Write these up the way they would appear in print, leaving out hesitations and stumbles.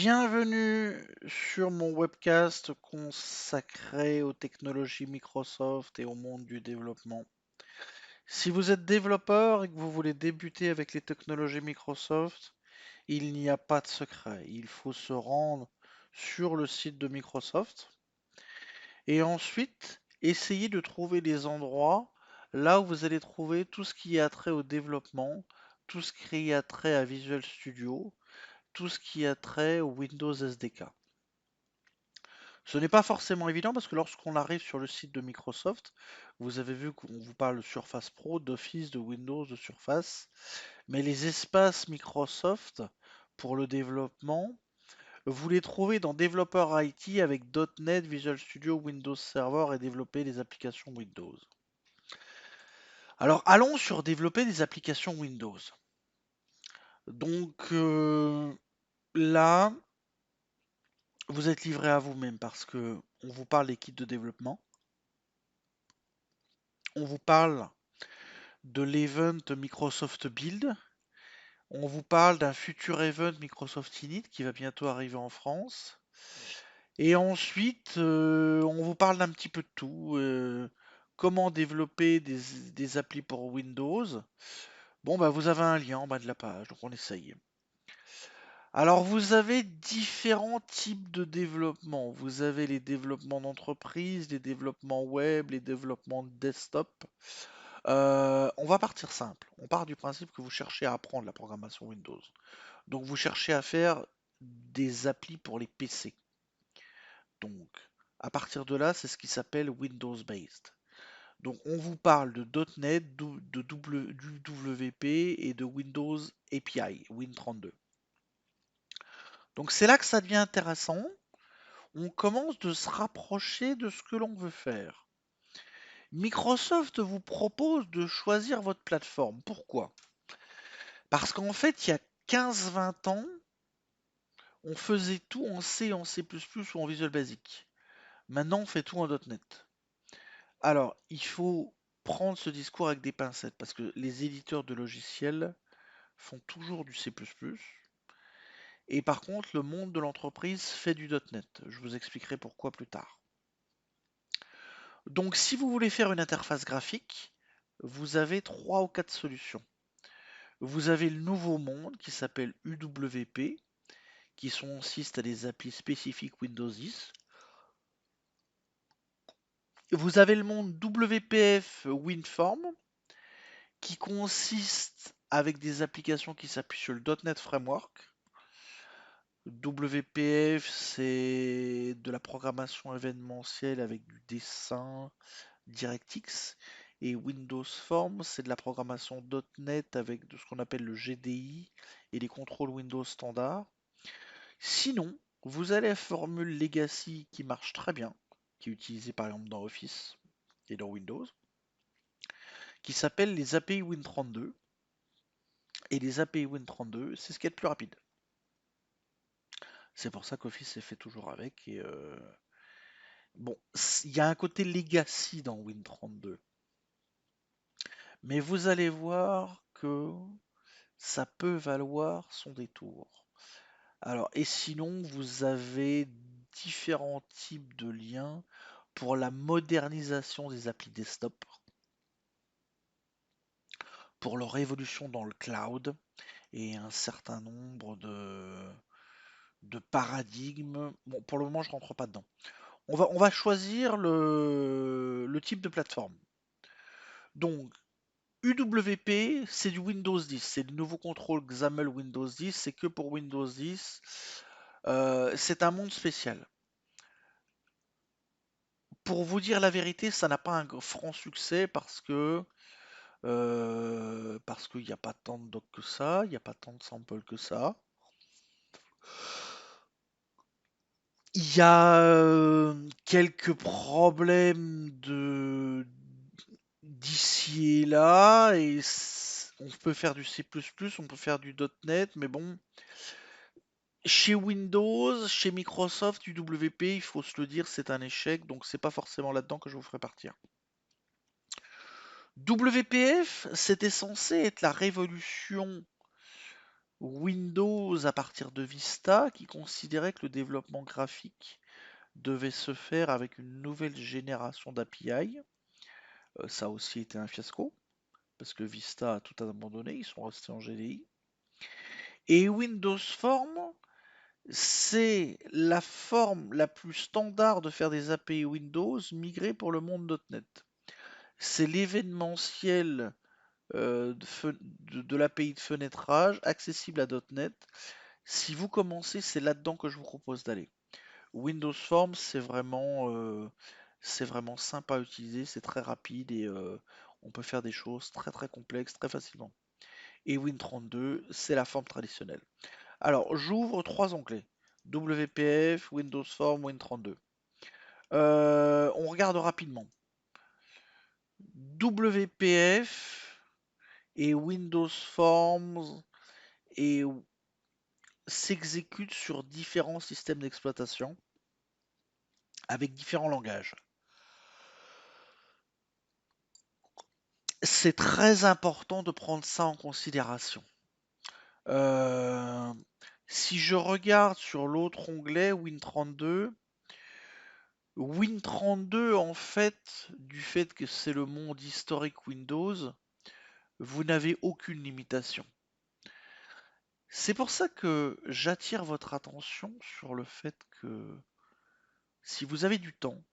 Bienvenue sur mon webcast consacré aux technologies Microsoft et au monde du développement. Si vous êtes développeur et que vous voulez débuter avec les technologies Microsoft, il n'y a pas de secret. Il faut se rendre sur le site de Microsoft et ensuite essayer de trouver les endroits là où vous allez trouver tout ce qui a trait au développement, tout ce qui a trait à Visual Studio, tout ce qui a trait au Windows SDK. Ce n'est pas forcément évident parce que lorsqu'on arrive sur le site de Microsoft, vous avez vu qu'on vous parle de Surface Pro, d'Office, de Windows, de Surface, mais les espaces Microsoft pour le développement, vous les trouvez dans Développeur IT avec .NET, Visual Studio, Windows Server et développer des applications Windows. Alors allons sur développer des applications Windows. Donc là, vous êtes livré à vous-même parce que on vous parle des kits de développement, on vous parle de l'event Microsoft Build. On vous parle d'un futur event Microsoft Init qui va bientôt arriver en France. Et ensuite, on vous parle d'un petit peu de tout. Comment développer des applis pour Windows. Bon, bah, vous avez un lien en bas de la page, donc on essaye. Alors, vous avez différents types de développement. Vous avez les développements d'entreprise, les développements web, les développements desktop. On va partir simple. On part du principe que vous cherchez à apprendre la programmation Windows. Donc vous cherchez à faire des applis pour les PC. Donc à partir de là, c'est ce qui s'appelle Windows Based. Donc on vous parle de .NET, du WP et de Windows API, Win32. Donc c'est là que ça devient intéressant. On commence de se rapprocher de ce que l'on veut faire. Microsoft vous propose de choisir votre plateforme. Pourquoi? Parce qu'en fait, il y a 15-20 ans, on faisait tout en C, en C++ ou en Visual Basic. Maintenant, on fait tout en .NET. Alors, il faut prendre ce discours avec des pincettes parce que les éditeurs de logiciels font toujours du C++. Et par contre, le monde de l'entreprise fait du .NET. Je vous expliquerai pourquoi plus tard. Donc, si vous voulez faire une interface graphique, vous avez 3 ou 4 solutions. Vous avez le nouveau monde qui s'appelle UWP, qui consiste à des applis spécifiques Windows 10. Vous avez le monde WPF WinForm, qui consiste avec des applications qui s'appuient sur le .NET Framework. WPF, c'est de la programmation événementielle avec du dessin, DirectX. Et Windows Form, c'est de la programmation .NET avec de ce qu'on appelle le GDI et les contrôles Windows standard. Sinon, vous avez la formule Legacy qui marche très bien, qui est utilisée par exemple dans Office et dans Windows, qui s'appelle les API Win32. Et les API Win32, c'est ce qui est le plus rapide. C'est pour ça qu'Office est fait toujours avec. Et bon, il y a un côté legacy dans Win32. Mais vous allez voir que ça peut valoir son détour. Alors, et sinon, vous avez différents types de liens pour la modernisation des applis desktop, pour leur évolution dans le cloud et un certain nombre de paradigmes. Bon, pour le moment, je rentre pas dedans. On va choisir le type de plateforme. Donc, UWP, c'est du Windows 10. C'est le nouveau contrôle XAML Windows 10. C'est que pour Windows 10. C'est un monde spécial. Pour vous dire la vérité, ça n'a pas un franc succès parce qu'il n'y a pas tant de docs que ça, il n'y a pas tant de samples que ça. Il y a quelques problèmes d'ici et là, et on peut faire du C++, on peut faire du .NET, mais bon, chez Windows, chez Microsoft, du WP, il faut se le dire, c'est un échec, donc c'est pas forcément là-dedans que je vous ferai partir. WPF, c'était censé être la révolution Windows à partir de Vista qui considérait que le développement graphique devait se faire avec une nouvelle génération d'API. Ça a aussi été un fiasco, parce que Vista a tout abandonné, ils sont restés en GDI. Et Windows Form, c'est la forme la plus standard de faire des API Windows migrées pour le monde .NET. C'est l'événementiel de l'API de fenêtrage accessible à .NET. Si vous commencez, c'est là-dedans que je vous propose d'aller. Windows Forms, c'est vraiment simple à utiliser, c'est très rapide et on peut faire des choses très très complexes très facilement. Et Win32, c'est la forme traditionnelle. Alors, j'ouvre trois onglets. WPF, Windows Form, Win32. On regarde rapidement. WPF et Windows Forms et s'exécutent sur différents systèmes d'exploitation avec différents langages. C'est très important de prendre ça en considération. Euh, Si je regarde sur l'autre onglet, Win32, Win32, en fait, du fait que c'est le monde historique Windows, vous n'avez aucune limitation. C'est pour ça que j'attire votre attention sur le fait que si vous avez du temps,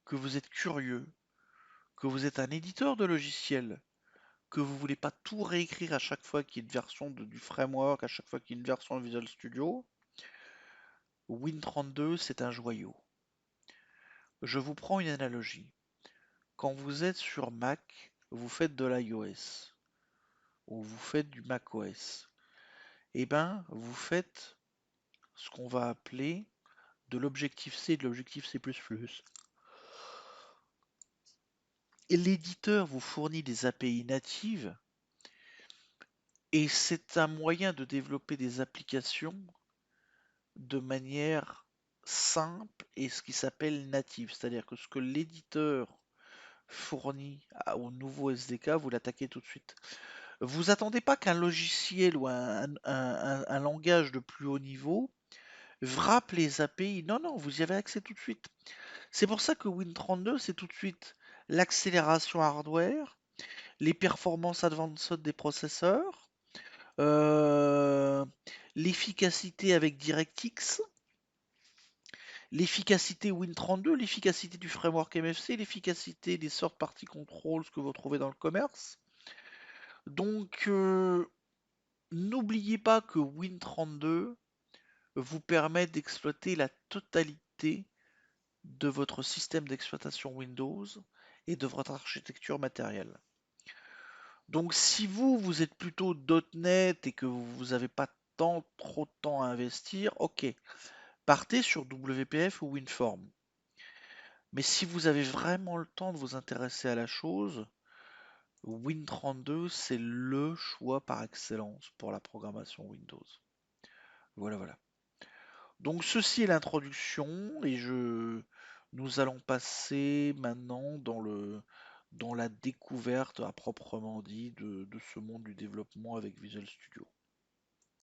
que vous êtes curieux, que vous êtes un éditeur de logiciels, que vous voulez pas tout réécrire à chaque fois qu'il y a une version du framework, à chaque fois qu'il y a une version de Visual Studio, Win32 c'est un joyau. Je vous prends une analogie. Quand vous êtes sur Mac, vous faites de l'iOS ou vous faites du macOS. Eh ben, vous faites ce qu'on va appeler de l'Objective-C et de l'Objective-C++. Et l'éditeur vous fournit des API natives et c'est un moyen de développer des applications de manière simple et ce qui s'appelle native. C'est-à-dire que ce que l'éditeur fournit au nouveau SDK, vous l'attaquez tout de suite. Vous attendez pas qu'un logiciel ou un langage de plus haut niveau wrap les API. Non, non, vous y avez accès tout de suite. C'est pour ça que Win32, c'est tout de suite l'accélération hardware, les performances advanced des processeurs, euh, l'efficacité avec DirectX, l'efficacité Win32, l'efficacité du framework MFC, l'efficacité des third party controls que vous trouvez dans le commerce. Donc, n'oubliez pas que Win32 vous permet d'exploiter la totalité de votre système d'exploitation Windows et de votre architecture matérielle. Donc si vous êtes plutôt .NET et que vous n'avez pas trop de temps à investir, ok, partez sur WPF ou WinForm. Mais si vous avez vraiment le temps de vous intéresser à la chose, Win32 c'est le choix par excellence pour la programmation Windows. Voilà, voilà. Donc ceci est l'introduction et nous allons passer maintenant dans la découverte à proprement dit de ce monde du développement avec Visual Studio.